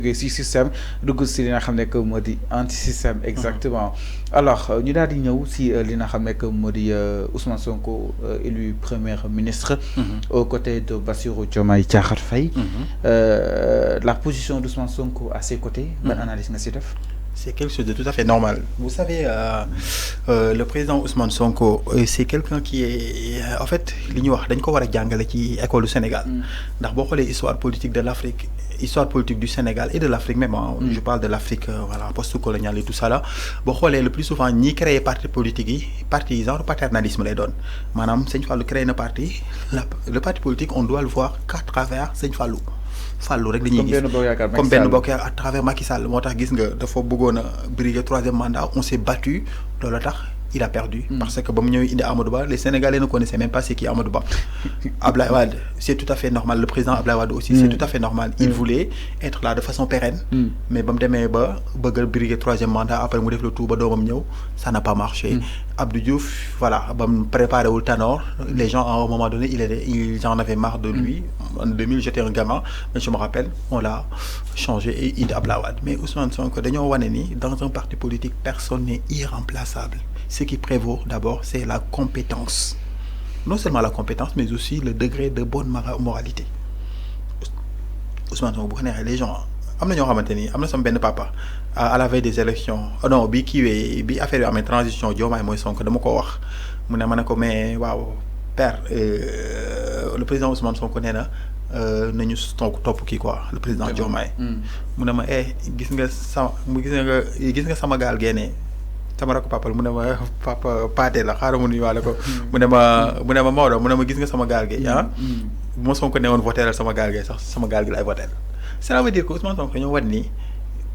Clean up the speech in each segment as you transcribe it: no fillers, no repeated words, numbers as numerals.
si système dugg si li nga xam ne que moo di anti système exactement alors ñu daal di ñëw si li nga xam ne que moo di Ousmane Sonko élu premier ministre aux côtés de Bassirou Diomaye Diakhar Faye la position d'Ousmane Sonko à ses côtés ban analyse nga si def. C'est quelque chose de tout à fait normal. Vous savez, le président Ousmane Sonko, c'est quelqu'un qui est... En fait, l'ignorant, dañ ko wara jàngale ci école du Sénégal. Ndax boo xoolee histoire politique de l'Afrique, histoire politique du Sénégal et de l'Afrique même, je parle de l'Afrique voilà, post-coloniale et tout ça là, boo xoolee le plus souvent ñi créé parti politique yi, parti genre paternalisme lay doon. Maanaam Sëñ Fallou créé na parti, le parti politique on doit le voir qu'à travers Sëñ Fallou. Fallou rek dañuy gis comme benn bokk à travers Macky Sall moo tax gis nga dafa bëggoon a briguer troisième mandat on s'est battu loolu tax il a perdu parce que ba mu ñëwee indi Amadou Ba les Sénégalais ne connaissaient même pas c'est qui Amadou Ba. Ablaye Wade c'est tout à fait normal le président Ablaye Wade aussi c'est tout à fait normal il voulait être là de façon pérenne mais ba mu demee ba bëgg a briguer troisième mandat après mu def le tout ba doomam ñëw ça n'a pas marché. Abdou Diouf voilà ba mu préparé wul Tanor les gens à un moment donné ils en avaient marre de lui. En 2000 j'étais un gamin mais je me rappelle on l'a changé et il Ablaye Wade mais Ousmane Sonko dañoo wane ni dans un parti politique personne n'est irremplaçable. Ce qui prévaut d'abord c'est la compétence non seulement la compétence mais aussi le degré de bonne moralité. Ousmane Sonko bu ko neexee les gens am na ñoo xamante ni am na sama benn papa à la veille des élections non bi kiiwee bi affaire yu amee transition Diomaye mooy Sonko dama ko wax mu ne ma ne ko mais waaw père le président Ousmane Sonko nee na nañu topp kii quoi le président Diomaye mu ne ma gis nga sama gaal génnee sama rakk papa mu ne ma papa Pathé la xaaral mu nuyuwaale ko mu ne ma Maodo mu ne ma gis nga sama gaal gi bu ma Sonko ne woon voté sama gaal gi sax sama gaal gi lay voté. Cela veut dire que Ousmane Sonko ñoo war ni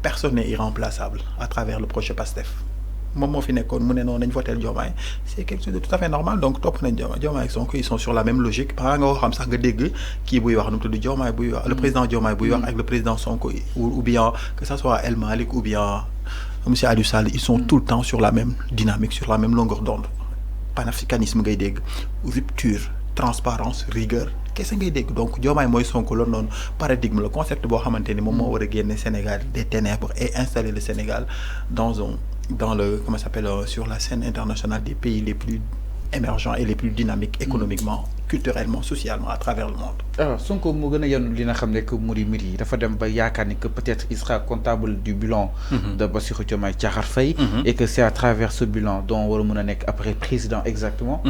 personne n'est irremplaçable à travers le projet PASTEF moom moo fi nekkoon mu ne noonu nañ voté Diomaye c'est quelque chose de tout à fait normal donc topp nañ Diomaye ak Sonko ils sont sur la même logique par nga xam sax nga dégg kii buy wax nu mu tudd Diomaye buy wax le président Diomaye buy wax ak le président Sonko ou bien que ça soit El Malick ou bien monsieur Aliou Sall ils sont tout le temps sur la même dynamique sur la même longueur d'onde panafricanisme ngay dégg rupture transparence rigueur qu'est-ce ngay dégg donc Diomaye mooy Sonko loolu noonu paradigme le concept boo xamante ni moom moo war a génne Sénégal des ténèbres et installer le Sénégal dans le comment ça s'appelle sur la scène internationale des pays les plus émergents et les plus dynamiques économiquement culturellement socialement à travers le monde. Alors Sonko moo gën a yanu li nga xam ne que mu di mbir yi dafa dem ba yaakaar ni que peut-être il sera comptable du bilan de Bassirou Diomaye Diakhar Faye et que c'est à travers ce bilan dont war a mën a nekk après président exactement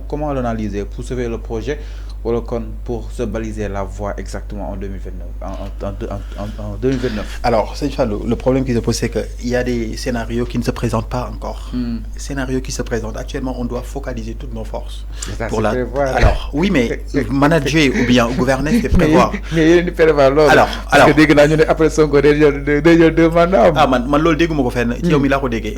comment l'analyser pour sauver le projet wala kon pour se baliser la voie exactement en 2029 en 2029. Alors Sëñ Fallou le problème qui se pose c'est que il y a des scénarios qui ne se présentent pas encore scénarios qui se présentent actuellement on doit focaliser toutes nos forces pour la alors oui mais manager ou bien gouverner c'est prévoir mais yéen di prévoir loolu parce que dégg naa ñu ne après Sonko day jël 2 mandats man loolu dégguma ko fenn ci yow mi laa ko déggee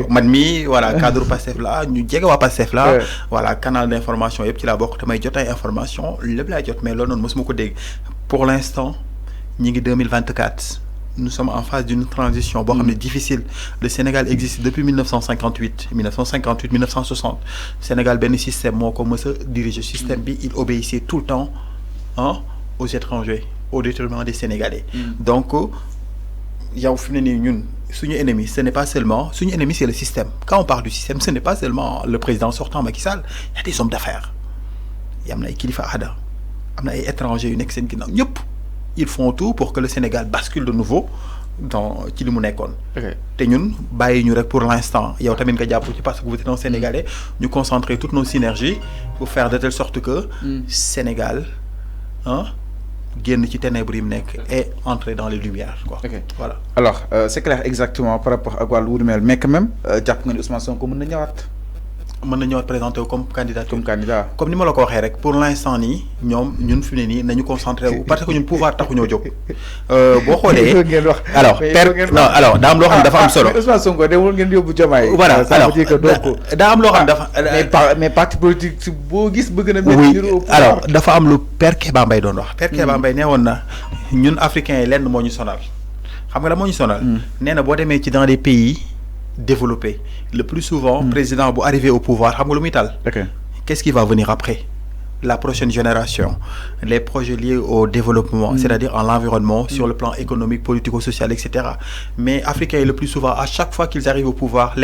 man mi voilà cadre Pastef la ñu jege waa Pastef la voilà canal d'information yëpp ci laa bokk damay jot ay information lépp laay jot mais loolu noonu mosuma ko dégg pour l'instant ñi ngi 2024 nous sommes en phase d'une transition boo xam ne difficile le Sénégal existe depuis 1958 1960 Sénégal benn système moo ko mës a diriger système bi il obéissait tout le temps aux étrangers au détriment des Sénégalais donc yow fi mu ne nii ñun suñu ennemi ce n'est pas seulement suñu ennemi c'est le système quand on parle du système ce n'est pas seulement le président sortant Macky Sall il y a des hommes d'affaires y am na ay kilifa aada am na ay étrangers yu nekk seen ginnaaw ñëpp ils font tout pour que le Sénégal bascule de nouveau dans ci li mu nekkoon te ñun bàyyi ñu rek pour l'instant yow tamit nga jàpp ci parce que vous êtes un Sénégalais ñu concentrer toutes nos synergies pour faire de telle sorte que Sénégal génn ci ténèbres yi mu nekk et entrer dans les lumières quoi. Voilà alors c'est clair exactement par rapport ak wàllu mel mais quand même jàpp nga ni Ousmane Sonko mën na ñëwaat présenter comme candidat comme ni ma la ko waxee rek pour l'instant nii ñun fi mu ne nii nañu concentré wu parce que ñun pouvoir taxu ñoo jóg boo xoolee alors daa am loo xam ne dafa am solo Ousmane Sonko demul ngeen yóbbu Diomaye voilà alors daa am loo xam ne dafa mais parti politique boo gis bëgg na alors dafa am lu Père Kéba Mbaye doon wax Père Kéba Mbaye nee woon na ñun africains yi lenn moo ñu sonal xam nga la moo ñu sonal nee na boo demee ci dans des pays développé le plus souvent président bu arrivé au pouvoir xam nga lu muy tal qu'est-ce qui va venir après la prochaine génération, les projets liés au développement, c'est-à-dire en l'environnement, sur le plan économique, politico-social, etc. Mais Africains, le plus souvent, à chaque fois qu'ils arrivent au pouvoir,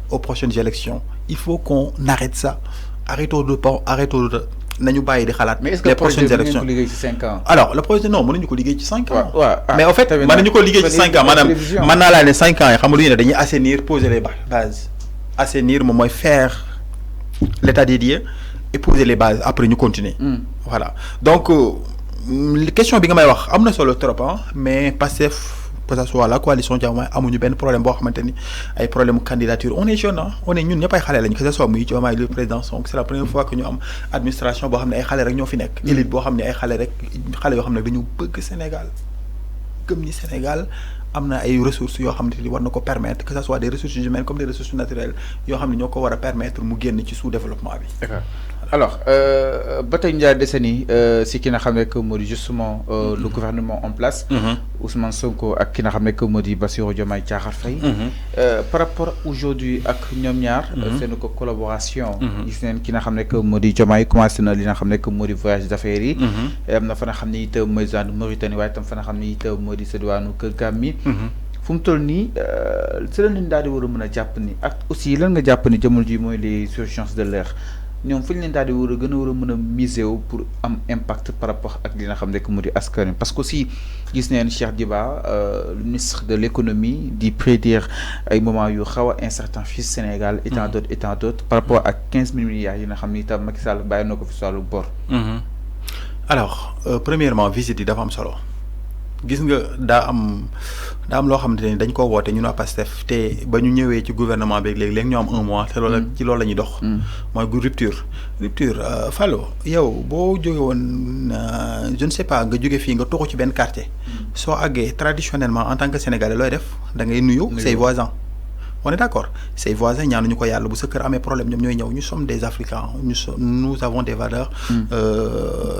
aux prochaines élections, il faut qu'on arrête ça. Arrêtons de mais est-ce que les prochaines élections. Alors, le projet, non, on a 5 ans. Mais en fait, on a 5 ans. Madame, 5 ans, on a assainir, poser les bases. Assainir, faire l'état dédié et poser les bases. Après, nous continuer. Voilà. Donc, la question est que sur le trop, mais passer que ce soit la coalition Diomaye amuñu ben problème bo xamanteni ay problème de candidature on est jeune on est ñun ñep ay xalé lañ que ce soit muy Diomaye le président Sonko c'est la première fois que ñu am administration bo xamné ay xalé rek ñoo fi nek élite bo xamné ay xalé rek xalé yo xamné dañu bëgg Sénégal gëm ni Sénégal amna ay ressources yo xamanteni war nako permettre que ce soit des ressources humaines comme des ressources naturelles yo xamné ñoko wara permettre mu génn ci sous développement bi. D'accord. Alors ba tey ñaari décennie si ki nga xam ne que moo di justement le gouvernement en place Ousmane Sonko ak ki nga xam ne que moo di Bassirou Diomaye Diakhar Faye par rapport aujourd'hui ak ñoom ñaar seen ko collaboration gis neen ki nga xam ne que moo di Diomaye commencé na li nga xam ne que moo di voyage d'affaires yi am na fa nga xam ne itam mooy zone Mauritanie waaye tam fa nga xam ne itam moo di sa diwaanu Kër Gàmmi fu mu toll nii si la ñu daal di war a mën a jàpp ni ak aussi lan nga jàpp ni jamono ji mooy les urgences de l'heure ñoom fu ñu leen daal di war a gën a war a mën a miser wu pour am impact par rapport ak li nga xam ne que mu di askan parce que aussi gis neen Cheikh Diba le ministre de l'économie di prédire ay moments yu xaw a incertain fii Sénégal et tant d'autres par rapport ak 15 000 milliards yi nga xam ni itam Macky Sall bàyyi na ko fi sàllu bor. Alors premièrement visite yi dafa am solo gis nga daa am loo xamante ne dañ ko woote ñun waa Pastef te ba ñu ñëwee ci gouvernement bi léegi ñu am 1 mois te loolu ci loolu la ñuy dox. mooy rupture Fallou yow boo jóge woon je ne sais pas nga jóge fii nga toxu ci benn quartier. soo àggee traditionnellement en tant que sénégalais looy def da ngay nuyu say voisins. On est d'accord ces voisins ñaanuñu ko yàlla bu sa kër amee problème ñoom ñooy ñëw ñu sommes des Africains nous avons des valeurs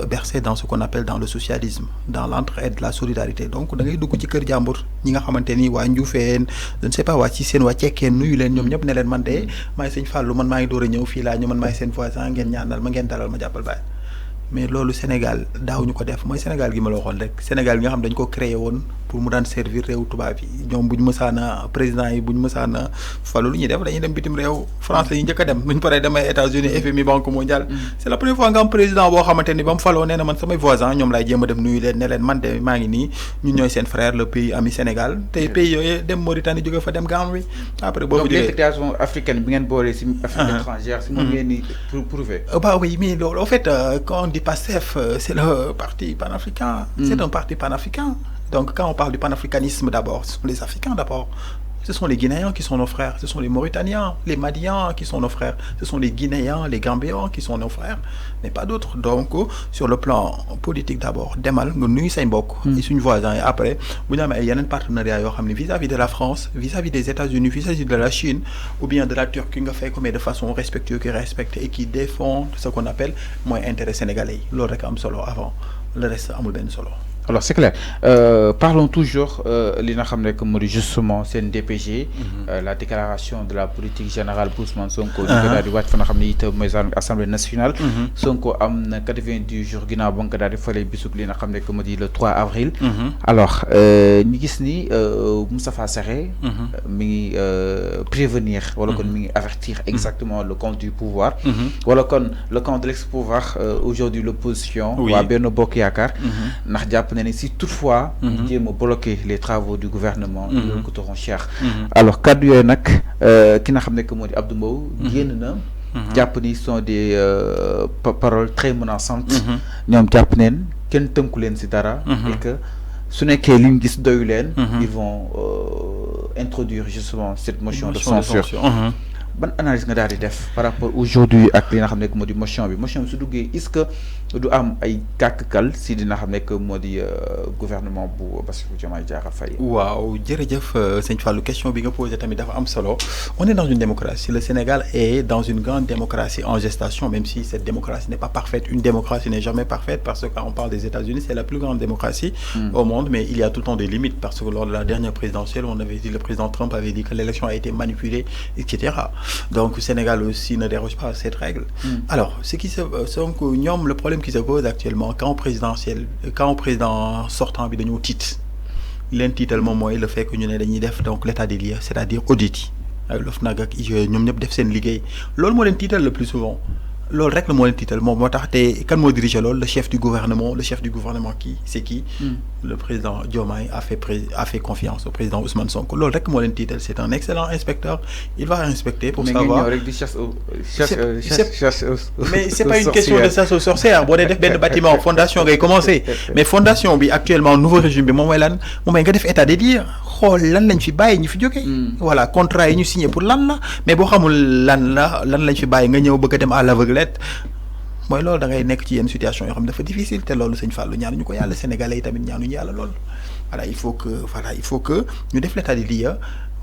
bercées dans ce qu'on appelle dans le socialisme dans l'entraide la solidarité donc da ngay dugg ci kër jàmbur ñi nga xamante ni waa Njuufeen je ne sais pas waa ci seen waa Cekkeen nuyu leen ñoom ñëpp ne leen man de maay sëñ Fallou man maa ngi door a ñëw fii laa ñu man maay seen voisin ngeen ñaanal ma ngeen dalal ma jàppal baay mais loolu Sénégal daawuñu ko def mooy Sénégal gi ma la waxoon rek Sénégal gi nga xam dañ ko créé woon pour mu daan servir réew tubaab yi ñoom bu ñu mësaana président yi bu ñu mësaana falu lu ñuy def dañuy dem bitim réew France la ñuy njëkk a dem bu ñu paree demay États-Unis FMI Banque mondiale c'est la première fois nga am président boo xamante ni ba mu faloo nee na man samay voisin ñoom laay jéem a dem nuyu leen ne leen man de maa ngi nii ñun ñooy seen frère le pays ami Sénégal te pays yooyu dem Mauritanie jóge fa dem Gambie après boobu donc l'intégration africaine bi ngeen boolee si Afrique étrangère si moom ngeen ni prouver bah oui mais loolu en fait quand on dit PASTEF c'est le parti panafricain c'est un parti panafricain. Donc quand on parle du panafricanisme d'abord, ce sont les Africains d'abord. Ce sont les Guinéens qui sont nos frères, ce sont les Mauritaniens, les Maliens qui sont nos frères, ce sont les Guinéens, les Gambiens qui sont nos frères, mais pas d'autres. Donc sur le plan politique d'abord, demal nga nuyu say mbokk et suñu voisins et après bu ñu amee yeneen partenariat yoo xam ne vis-à-vis de la France, vis-à-vis des États-Unis, vis-à-vis de la Chine ou bien de la Turquie nga fay ko mais de façon respectueuse qui respecte et qui défend ce qu'on appelle mooy intérêt sénégalais yi loolu rek am solo avant le reste amul benn solo. Alors c'est clair parlons toujours li nga xam ne que moo di justement seen DPG la déclaration de la politique générale pour Ousmane Sonko ñu ko daal di wàcc fa nga xam ne itam mooy assemblée nationale Sonko am na 90 jours ginnaaw ba nga ko daal di falee bisub li nga xam ne que moo di le 3 avril alors ñu gis ni Moustapha Sarré mi ngi prévenir wala kon mi ngi avertir exactement le camp du pouvoir wala kon le camp de l'ex-pouvoir aujourd'hui l'opposition waa Benno Bokk Yaakaar ndax jàpp si toutefois jéem a bloquer les travaux du gouvernement loolu coûteront cher alors kaddu yooyu nag ki nga xam ne que moo di Abdou Mbow génn na jàpp ni sont des paroles très menaçantes ñoom jàpp neen kenn tënku leen si dara et que su nekkee li ñu gis doyu leen ils vont introduire justement cette motion de censure ban analyse nga daal di def par rapport aujourd'hui ak li nga xam ne que moo di motion bi su duggee est-ce que du am ay kàkkal si dina xam ne que moo di gouvernement bu Bassirou Diomaye Diakhar Faye. waaw jërëjëf sëñ Fallou question bi nga posé tamit dafa am solo on est dans une démocratie le Sénégal est dans une grande démocratie en gestation même si cette démocratie n'est pas parfaite une démocratie n'est jamais parfaite parce que quand on parle des États-Unis c'est la plus grande démocratie au monde mais il y a tout le temps des limites parce que lors de la dernière présidentielle on avait dit le président Trump avait dit que l'élection a été manipulée etc. Donc le Sénégal aussi ne déroge pas à cette règle. Alors ce qui se donc ñoom le problème qui se pose actuellement quand président sortant bi dañoo tiit leen tiital moom mooy le fait que ñu ne dañuy def donc l'état des lieux c'est-à-dire audit yi ak l'OFNAC ak IGE ñoom ñëpp def seen liggéey loolu moo leen tiital le plus souvent loolu rek la moo leen tiital moom moo tax te kan moo dirigé loolu le chef du gouvernement qui c'est qui le président Diomaye a fait confiance au président Ousmane Sonko loolu rek moo leen tiital c'est un excellent inspecteur il va inspecter pour savoir mais c'est pas une question de chasse aux sorcières boo dee def benn bâtiment fondation ngay commencer mais fondation bi actuellement nouveau régime bi moom mooy lan moom mooy nga def état des lieux xool lan lañ fi bàyyi ñu fi jógee voilà contrat yi ñu signé pour lan la mais boo xamul lan lañ fi bàyyi nga ñëw bëgg a dem à l'aveuglette mooy loolu da ngay nekk ci yenn situation yoo xam ne dafa difficile te loolu sëñ Fallou ñaanuñu ko yàlla sénégalais yi tamit ñaanuñu yàlla loolu voilà il faut que ñu def l'état des lieux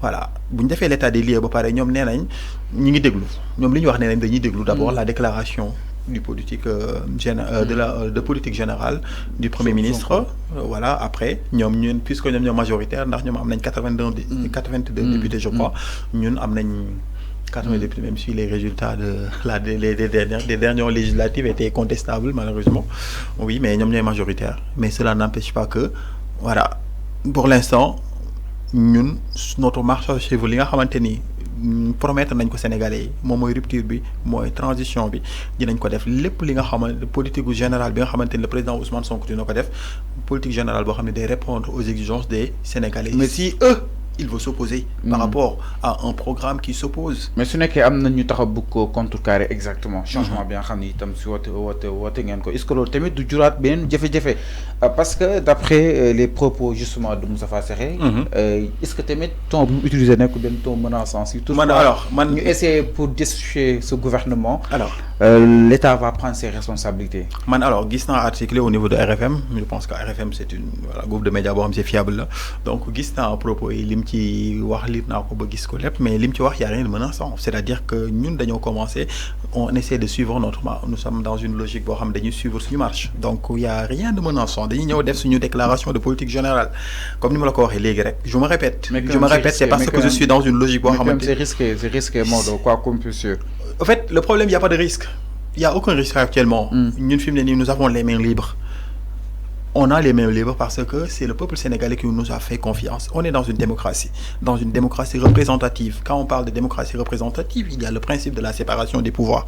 voilà bu ñu defee l'état des lieux ba pare ñoom nee nañ ñi ngi déglu ñoom li ñu wax nee nañ dañuy déglu d'abord la déclaration du politique de politique générale du premier ministre voilà après ñoom ñun puisque ñoom ñoo majoritaire ndax ñoom am nañ 82 députés je crois ñun am nañ 80 députés même si les résultats des dernières législatives étaient contestables malheureusement oui mais ñoom ñooy majoritaire mais cela n'empêche pas que voilà pour l'instant ñun notre marche à suivre li nga xamante ni promettre nañ ko Sénégalais yi moom mooy rupture bi mooy transition bi dinañ ko def lépp li nga xamante politique générale bi nga xamante ni le président Ousmane Sonko dina ko def politique générale boo xam ne day répondre aux exigences des Sénégalais. Mais si eux il veut s'opposer par rapport à un programme qui s'oppose. Mais su nekkee am na ñu tax a bëgg ko contrecarrer exactement changement bi nga xam ni itam si woote ngeen ko est-ce que loolu tamit du juraat beneen jafe-jafe parce que d'après les propos justement de Moustapha Sarré est-ce que tamit ton bu mu utiliser nekk benn ton menaçant si tout man ñu essayer pour destituer ce gouvernement l'État va prendre ses responsabilités alors gis naa article au niveau de RFM je pense que RFM c'est une groupe de médias boo xam c'est fiable la donc gis naa propos yi lim ci wax lit naa ko ba gis ko lépp mais lim ci wax y a rien de menaçant c'est-à-dire que ñun dañoo commencer on essaie de suivre nous sommes dans une logique boo xam dañuy suivre suñu marche donc y a rien de menaçant dañuy ñëw def suñu déclaration de politique générale comme ni ma la ko waxee léegi rek je me répète c'est parce que je suis dans une logique boo xamante c'est risqué Maodo quoi comme sûr en fait le problème y a pas de risque il y a aucun risque actuellement ñun fi mu ne nii nous avons les mains libres on a les mains libres parce que c'est le peuple sénégalais qui nous a fait confiance. On est dans une démocratie représentative. Quand on parle de démocratie représentative, il y a le principe de la séparation des pouvoirs.